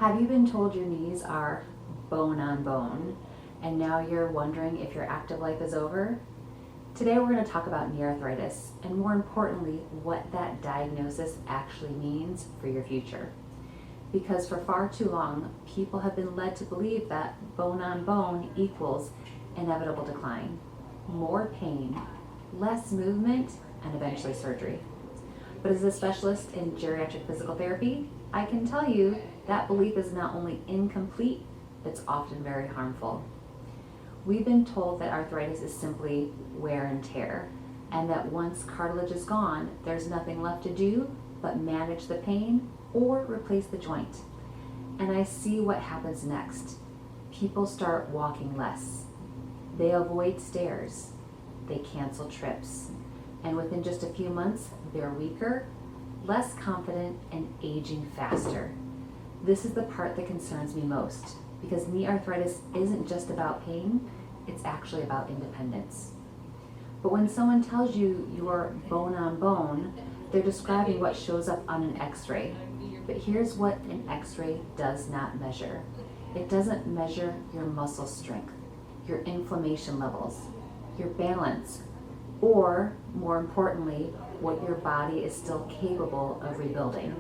Have you been told your knees are bone on bone, and now you're wondering if your active life is over? Today we're going to talk about knee arthritis, and more importantly, what that diagnosis actually means for your future. Because for far too long, people have been led to believe that bone on bone equals inevitable decline, more pain, less movement, and eventually surgery. But as a specialist in geriatric physical therapy, I can tell you that belief is not only incomplete, it's often very harmful. We've been told that arthritis is simply wear and tear, and that once cartilage is gone, there's nothing left to do but manage the pain or replace the joint. And I see what happens next. People start walking less. They avoid stairs. They cancel trips. And within just a few months, they're weaker, less confident, and aging faster. This is the part that concerns me most, because knee arthritis isn't just about pain, it's actually about independence. But when someone tells you you're bone on bone, they're describing what shows up on an x-ray. But here's what an x-ray does not measure. It doesn't measure your muscle strength, your inflammation levels, your balance, or more importantly, what your body is still capable of rebuilding.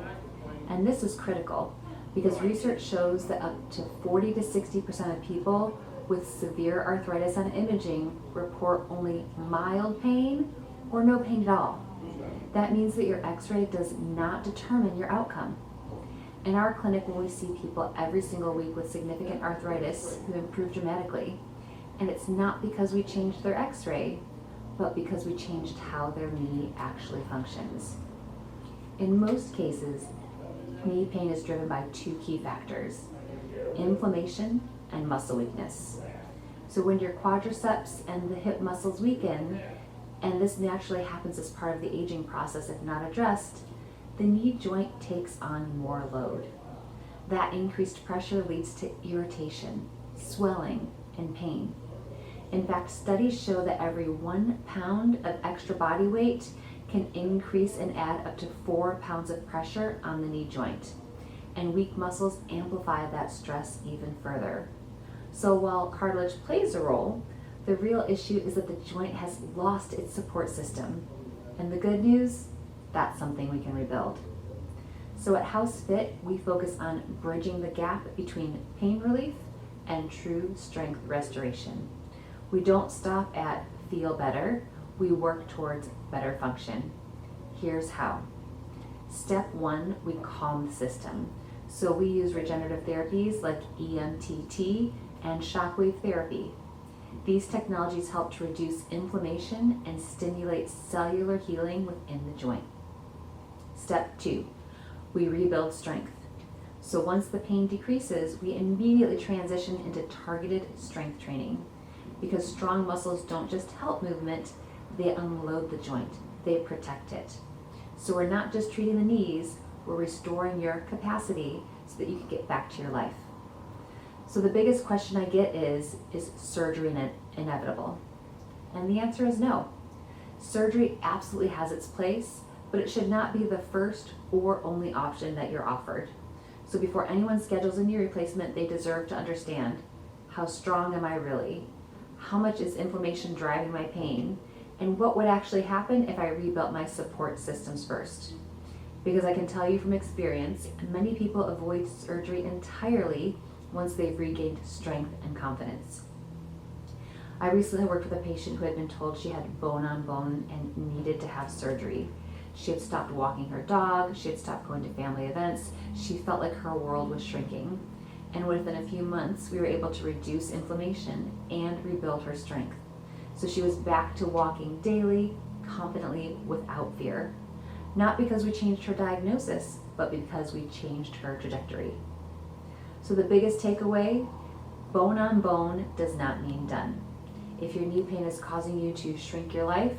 And this is critical because research shows that up to 40 to 60% of people with severe arthritis on imaging report only mild pain or no pain at all. That means that your x-ray does not determine your outcome. In our clinic, when we see people every single week with significant arthritis who improve dramatically, and it's not because we changed their x-ray, but because we changed how their knee actually functions. In most cases, knee pain is driven by two key factors: inflammation and muscle weakness. So when your quadriceps and the hip muscles weaken, and this naturally happens as part of the aging process if not addressed, the knee joint takes on more load. That increased pressure leads to irritation, swelling, and pain. In fact, studies show that every 1 pound of extra body weight can increase and add up to 4 pounds of pressure on the knee joint. And weak muscles amplify that stress even further. So while cartilage plays a role, the real issue is that the joint has lost its support system. And the good news, that's something we can rebuild. So at HouseFit, we focus on bridging the gap between pain relief and true strength restoration. We don't stop at feel better, we work towards better function. Here's how. Step 1, we calm the system. So we use regenerative therapies like EMTT and shockwave therapy. These technologies help to reduce inflammation and stimulate cellular healing within the joint. Step 2, we rebuild strength. So once the pain decreases, we immediately transition into targeted strength training. Because strong muscles don't just help movement, they unload the joint, they protect it. So we're not just treating the knees, we're restoring your capacity so that you can get back to your life. So the biggest question I get is surgery inevitable? And the answer is no. Surgery absolutely has its place, but it should not be the first or only option that you're offered. So before anyone schedules a knee replacement, they deserve to understand, how strong am I really? How much is inflammation driving my pain? And what would actually happen if I rebuilt my support systems first? Because I can tell you from experience, many people avoid surgery entirely once they've regained strength and confidence. I recently worked with a patient who had been told she had bone on bone and needed to have surgery. She had stopped walking her dog, she had stopped going to family events, she felt like her world was shrinking. And within a few months, we were able to reduce inflammation and rebuild her strength. So she was back to walking daily, confidently, without fear. Not because we changed her diagnosis, but because we changed her trajectory. So the biggest takeaway, bone on bone does not mean done. If your knee pain is causing you to shrink your life,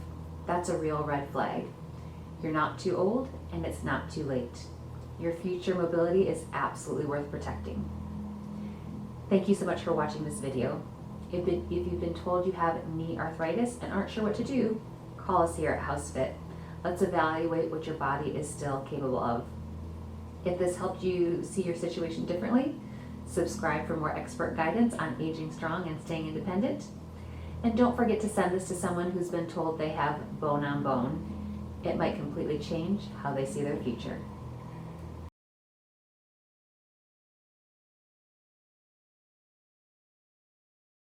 that's a real red flag. You're not too old, and it's not too late. Your future mobility is absolutely worth protecting. Thank you so much for watching this video. If you've been told you have knee arthritis and aren't sure what to do, call us here at HouseFit. Let's evaluate what your body is still capable of. If this helped you see your situation differently, subscribe for more expert guidance on aging strong and staying independent. And don't forget to send this to someone who's been told they have bone on bone. It might completely change how they see their future.